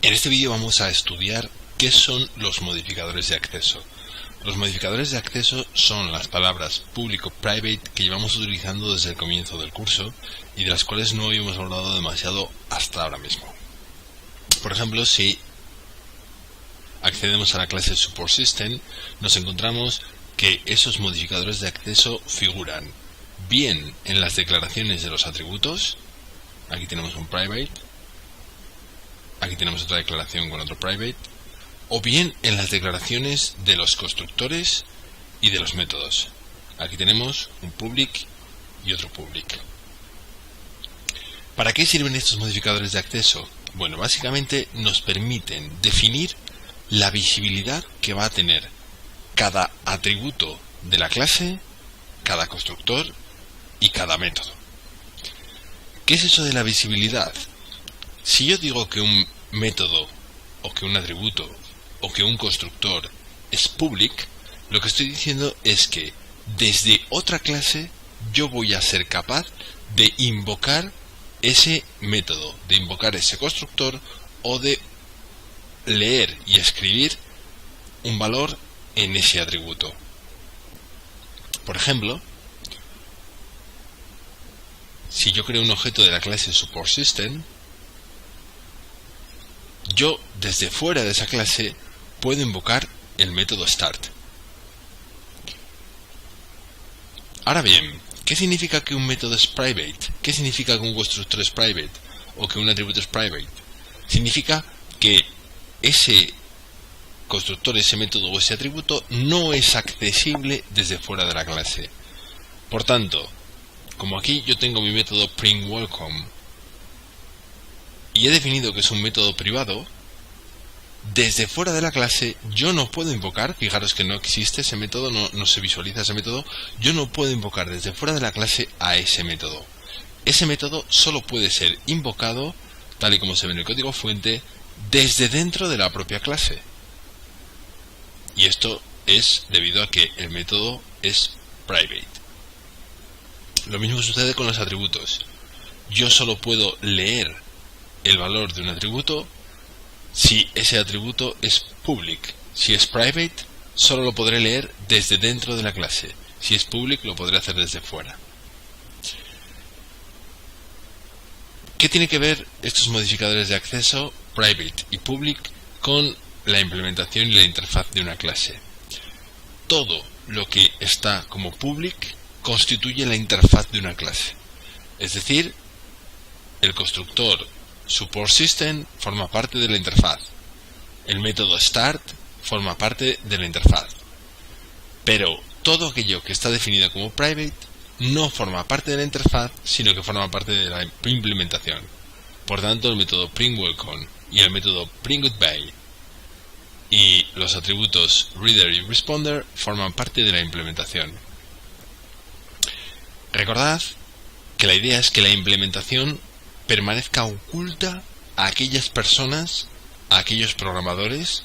En este vídeo vamos a estudiar qué son los modificadores de acceso. Los modificadores de acceso son las palabras public o private que llevamos utilizando desde el comienzo del curso y de las cuales no habíamos hablado demasiado hasta ahora mismo. Por ejemplo, si accedemos a la clase Support System, nos encontramos que esos modificadores de acceso figuran bien en las declaraciones de los atributos. Aquí tenemos un private, aquí tenemos otra declaración con otro private, o bien en las declaraciones de los constructores y de los métodos. Aquí tenemos un public y otro public. ¿Para qué sirven estos modificadores de acceso? Bueno, básicamente nos permiten definir la visibilidad que va a tener cada atributo de la clase, cada constructor y cada método. ¿Qué es eso de la visibilidad? Si yo digo que un método o que un atributo o que un constructor es public, lo que estoy diciendo es que desde otra clase yo voy a ser capaz de invocar ese método, de invocar ese constructor o de leer y escribir un valor en ese atributo. Por ejemplo, si yo creo un objeto de la clase Support System, yo desde fuera de esa clase puedo invocar el método start. Ahora bien, ¿qué significa que un método es private? ¿Qué significa que un constructor es private? ¿O que un atributo es private? Significa que ese constructor, ese método o ese atributo no es accesible desde fuera de la clase. Por tanto, como aquí yo tengo mi método printWelcome y he definido que es un método privado, desde fuera de la clase yo no puedo invocar, fijaros que no existe ese método, no se visualiza ese método, yo no puedo invocar desde fuera de la clase a ese método. Ese método solo puede ser invocado, tal y como se ve en el código fuente, desde dentro de la propia clase. Y esto es debido a que el método es private. Lo mismo sucede con los atributos. Yo solo puedo leer el valor de un atributo si ese atributo es public. Si es private, solo lo podré leer desde dentro de la clase. Si es public, lo podré hacer desde fuera. ¿Qué tiene que ver estos modificadores de acceso, private y public, con la implementación y la interfaz de una clase? Todo lo que está como public constituye la interfaz de una clase. Es decir, el constructor Support System forma parte de la interfaz. El método Start forma parte de la interfaz. Pero todo aquello que está definido como private no forma parte de la interfaz, sino que forma parte de la implementación. Por tanto, el método printWelcome y el método printGoodbye y los atributos Reader y Responder forman parte de la implementación. Recordad que la idea es que la implementación permanezca oculta a aquellas personas, a aquellos programadores,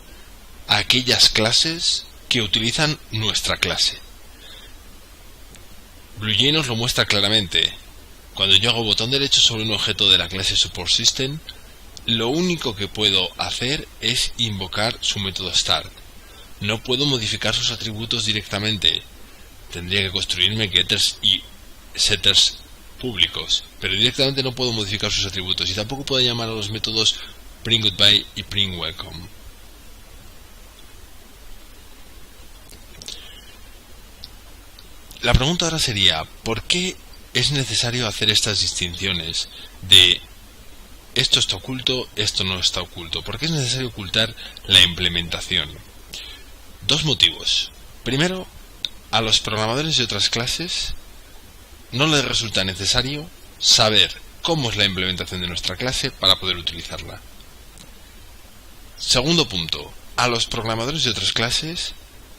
a aquellas clases que utilizan nuestra clase. BlueJay nos lo muestra claramente. Cuando yo hago botón derecho sobre un objeto de la clase Support System, lo único que puedo hacer es invocar su método start. No puedo modificar sus atributos directamente. Tendría que construirme getters y setters públicos, pero directamente no puedo modificar sus atributos y tampoco puedo llamar a los métodos printGoodbye y printWelcome. La pregunta ahora sería, ¿por qué es necesario hacer estas distinciones de esto está oculto, esto no está oculto? ¿Por qué es necesario ocultar la implementación? Dos motivos. Primero, a los programadores de otras clases no les resulta necesario saber cómo es la implementación de nuestra clase para poder utilizarla. Segundo punto, a los programadores de otras clases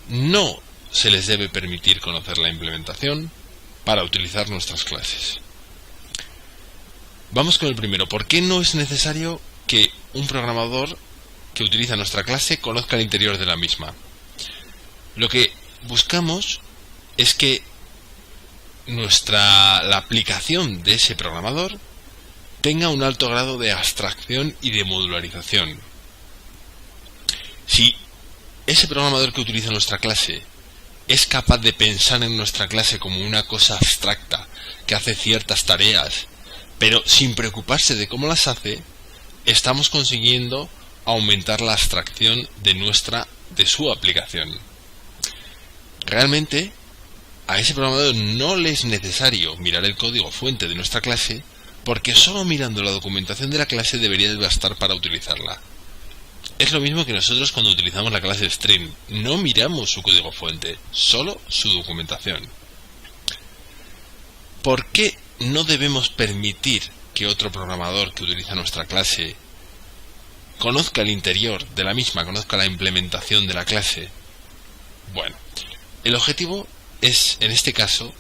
no se les debe permitir conocer la implementación para utilizar nuestras clases. Vamos con el primero. ¿Por qué no es necesario que un programador que utiliza nuestra clase conozca el interior de la misma? Lo que buscamos es que la aplicación de ese programador tenga un alto grado de abstracción y de modularización. Si ese programador que utiliza nuestra clase es capaz de pensar en nuestra clase como una cosa abstracta, que hace ciertas tareas, pero sin preocuparse de cómo las hace, estamos consiguiendo aumentar la abstracción de su aplicación. Realmente, a ese programador no le es necesario mirar el código fuente de nuestra clase, porque solo mirando la documentación de la clase debería de bastar para utilizarla. Es lo mismo que nosotros cuando utilizamos la clase string. No miramos su código fuente, solo su documentación. ¿Por qué no debemos permitir que otro programador que utiliza nuestra clase conozca el interior de la misma, conozca la implementación de la clase? Bueno, el objetivo es, en este caso,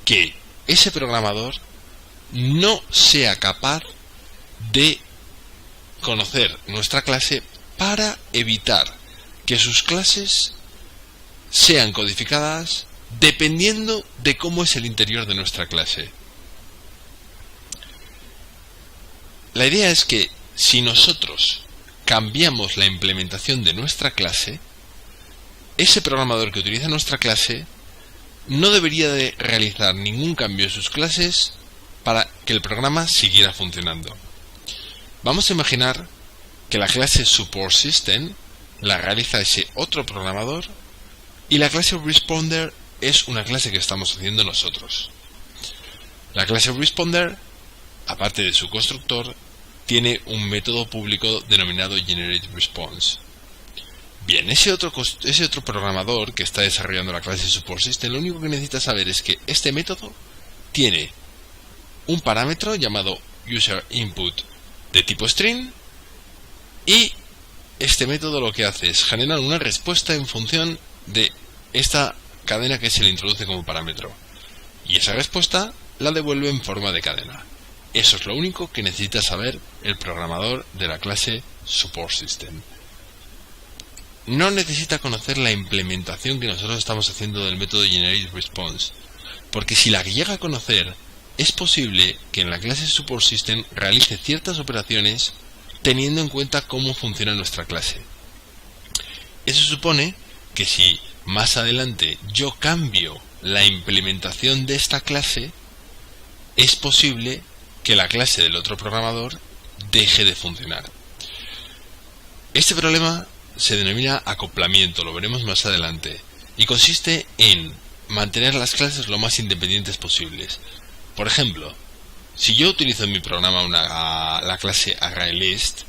que ese programador no sea capaz de conocer nuestra clase para evitar que sus clases sean codificadas dependiendo de cómo es el interior de nuestra clase. La idea es que si nosotros cambiamos la implementación de nuestra clase, ese programador que utiliza nuestra clase no debería de realizar ningún cambio en sus clases para que el programa siguiera funcionando. Vamos a imaginar que la clase SupportSystem la realiza ese otro programador y la clase Responder es una clase que estamos haciendo nosotros. La clase Responder, aparte de su constructor, tiene un método público denominado GenerateResponse. Bien, ese otro programador que está desarrollando la clase SupportSystem, lo único que necesita saber es que este método tiene un parámetro llamado UserInput de tipo string, y este método lo que hace es generar una respuesta en función de esta cadena que se le introduce como parámetro, y esa respuesta la devuelve en forma de cadena. Eso es lo único que necesita saber el programador de la clase SupportSystem. No necesita conocer la implementación que nosotros estamos haciendo del método GenerateResponse, porque si la llega a conocer, es posible que en la clase SupportSystem realice ciertas operaciones teniendo en cuenta cómo funciona nuestra clase. Eso supone que si más adelante yo cambio la implementación de esta clase, es posible que la clase del otro programador deje de funcionar. Este problema se denomina acoplamiento, lo veremos más adelante, y consiste en mantener las clases lo más independientes posibles. Por ejemplo, si yo utilizo en mi programa la clase ArrayList,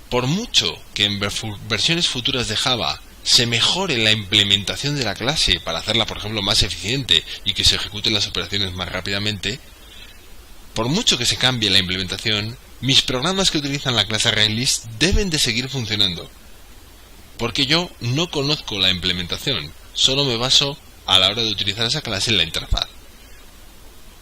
por mucho que en versiones futuras de Java se mejore la implementación de la clase para hacerla, por ejemplo, más eficiente y que se ejecuten las operaciones más rápidamente, por mucho que se cambie la implementación, mis programas que utilizan la clase ArrayList deben de seguir funcionando, porque yo no conozco la implementación, solo me baso a la hora de utilizar esa clase en la interfaz.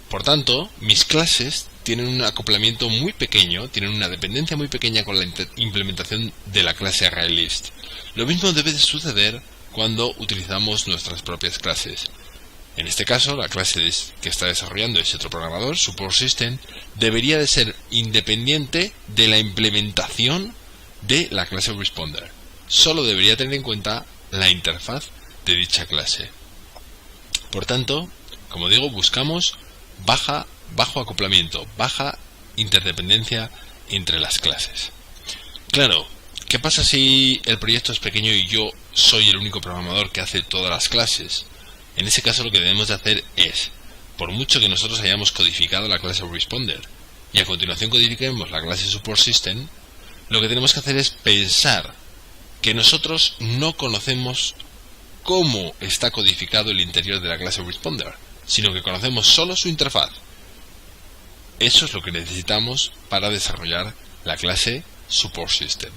Por tanto, mis clases tienen un acoplamiento muy pequeño, tienen una dependencia muy pequeña con la implementación de la clase ArrayList. Lo mismo debe de suceder cuando utilizamos nuestras propias clases. En este caso, la clase que está desarrollando ese otro programador, SupportSystem, debería de ser independiente de la implementación de la clase Responder. Solo debería tener en cuenta la interfaz de dicha clase. Por tanto, como digo, buscamos bajo acoplamiento, baja interdependencia entre las clases. Claro, ¿qué pasa si el proyecto es pequeño y yo soy el único programador que hace todas las clases? En ese caso lo que debemos de hacer es, por mucho que nosotros hayamos codificado la clase Responder y a continuación codifiquemos la clase SupportSystem, lo que tenemos que hacer es pensar que nosotros no conocemos cómo está codificado el interior de la clase Responder, sino que conocemos solo su interfaz. Eso es lo que necesitamos para desarrollar la clase SupportSystem.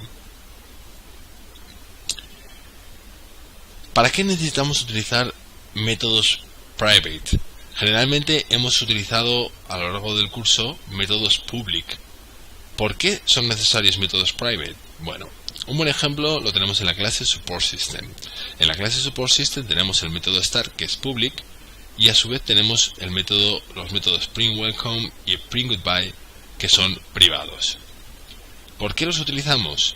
¿Para qué necesitamos utilizar métodos private? Generalmente hemos utilizado a lo largo del curso métodos public. ¿Por qué son necesarios métodos private? Bueno, un buen ejemplo lo tenemos en la clase SupportSystem. En la clase SupportSystem tenemos el método start, que es public, y a su vez tenemos los métodos printWelcome y printGoodbye, que son privados. ¿Por qué los utilizamos?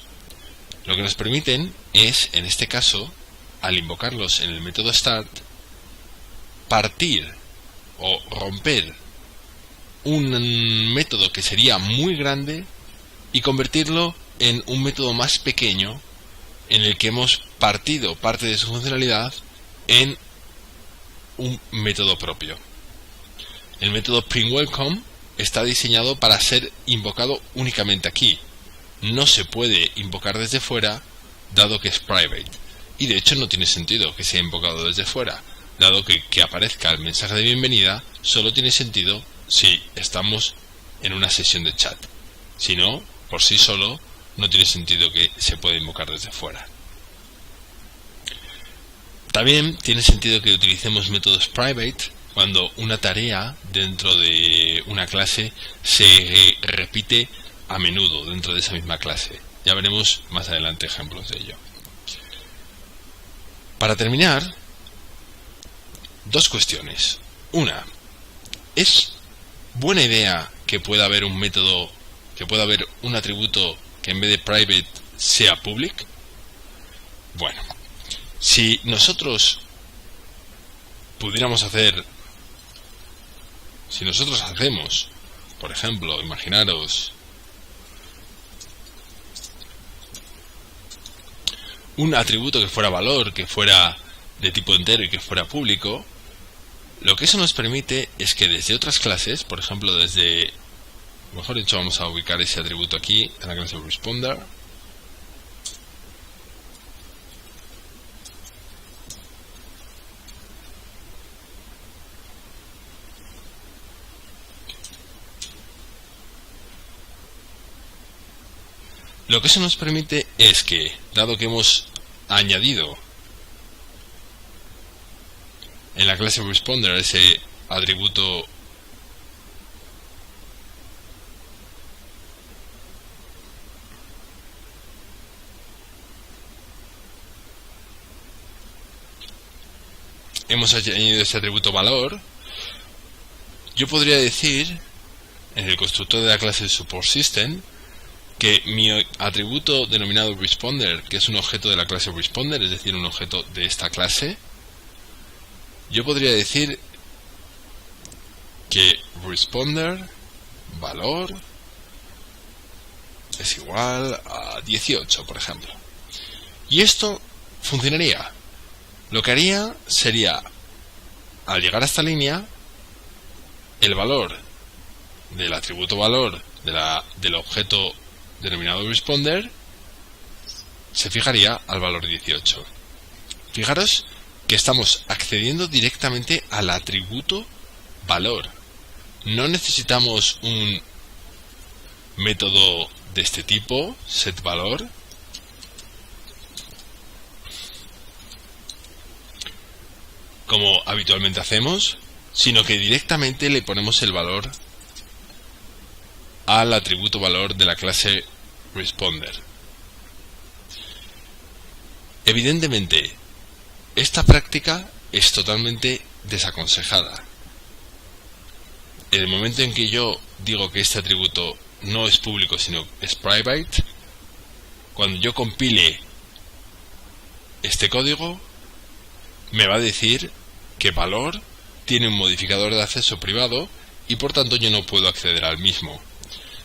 Lo que nos permiten es, en este caso, al invocarlos en el método start, partir o romper un método que sería muy grande y convertirlo en un método más pequeño en el que hemos partido parte de su funcionalidad en un método propio. El método printWelcome está diseñado para ser invocado únicamente aquí. No se puede invocar desde fuera, dado que es private. Y de hecho no tiene sentido que sea invocado desde fuera, dado que aparezca el mensaje de bienvenida solo tiene sentido si estamos en una sesión de chat. Si no, por sí solo, no tiene sentido que se pueda invocar desde fuera. También tiene sentido que utilicemos métodos private cuando una tarea dentro de una clase se repite a menudo dentro de esa misma clase. Ya veremos más adelante ejemplos de ello. Para terminar, dos cuestiones. Una, ¿es buena idea que pueda haber un método, que pueda haber un atributo que en vez de private sea public? Bueno, si nosotros pudiéramos hacer, si nosotros hacemos, por ejemplo, imaginaros un atributo que fuera valor, que fuera de tipo entero y que fuera público, lo que eso nos permite es que desde otras clases, por ejemplo desde, mejor dicho, vamos a ubicar ese atributo aquí en la clase responder, lo que eso nos permite es que, dado que hemos añadido en la clase responder ese atributo valor, yo podría decir en el constructor de la clase supportSystem que mi atributo denominado responder, que es un objeto de la clase responder, es decir, un objeto de esta clase, yo podría decir que responder valor es igual a 18, por ejemplo. Y esto funcionaría. Lo que haría sería, al llegar a esta línea, el valor del atributo valor del objeto denominado responder se fijaría al valor 18. Fijaros que estamos accediendo directamente al atributo valor. No necesitamos un método de este tipo, setValor, como habitualmente hacemos, sino que directamente le ponemos el valor al atributo valor de la clase responder. Evidentemente, esta práctica es totalmente desaconsejada. En el momento en que yo digo que este atributo no es público sino es private, cuando yo compile este código me va a decir que valor tiene un modificador de acceso privado y por tanto yo no puedo acceder al mismo.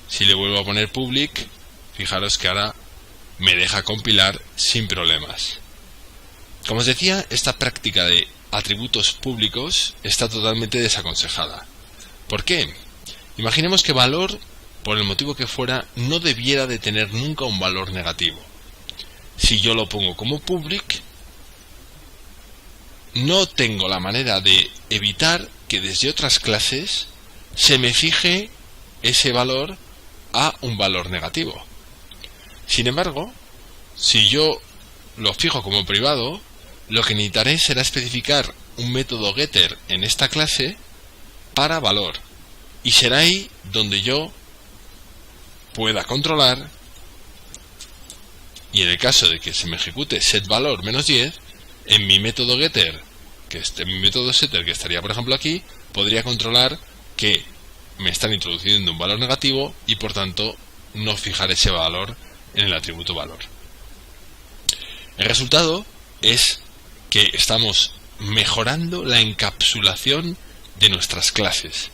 Si le vuelvo a poner public, fijaros que ahora me deja compilar sin problemas. Como os decía, esta práctica de atributos públicos está totalmente desaconsejada. ¿Por qué? Imaginemos que valor, por el motivo que fuera, no debiera de tener nunca un valor negativo. Si yo lo pongo como public, no tengo la manera de evitar que desde otras clases se me fije ese valor a un valor negativo. Sin embargo, si yo lo fijo como privado, lo que necesitaré será especificar un método getter en esta clase para valor, y será ahí donde yo pueda controlar, y en el caso de que se me ejecute setValor -10, en mi método getter, en mi método setter, que estaría por ejemplo aquí, podría controlar que me están introduciendo un valor negativo y por tanto no fijar ese valor en el atributo valor. El resultado es que estamos mejorando la encapsulación de nuestras clases.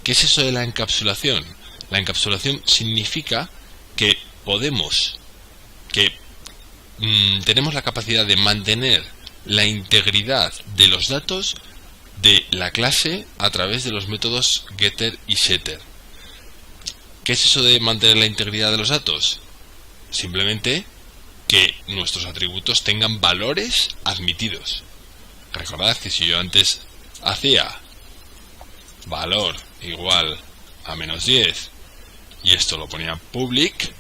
¿Qué es eso de la encapsulación? La encapsulación significa que tenemos la capacidad de mantener la integridad de los datos de la clase a través de los métodos getter y setter. ¿Qué es eso de mantener la integridad de los datos? Simplemente que nuestros atributos tengan valores admitidos. Recordad que si yo antes hacía valor igual a -10 y esto lo ponía public,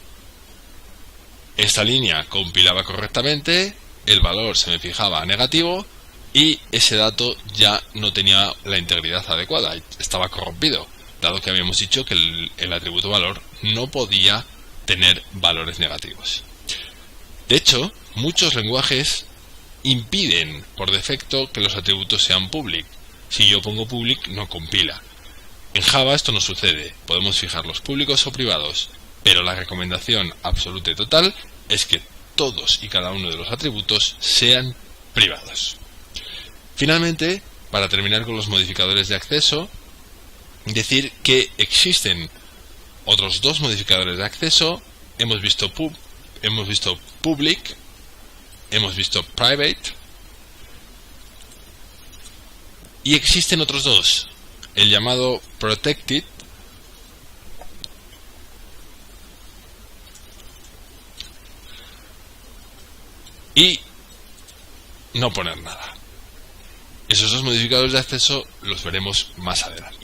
esta línea compilaba correctamente, el valor se me fijaba a negativo y ese dato ya no tenía la integridad adecuada, estaba corrompido, dado que habíamos dicho que el atributo valor no podía tener valores negativos. De hecho, muchos lenguajes impiden por defecto que los atributos sean public. Si yo pongo public, no compila. En Java esto no sucede, podemos fijarlos públicos o privados, pero la recomendación absoluta y total es que todos y cada uno de los atributos sean privados. Finalmente, para terminar con los modificadores de acceso, decir que existen otros dos modificadores de acceso. Hemos visto public, hemos visto private, y existen otros dos, el llamado protected y no poner nada. Esos dos modificadores de acceso los veremos más adelante.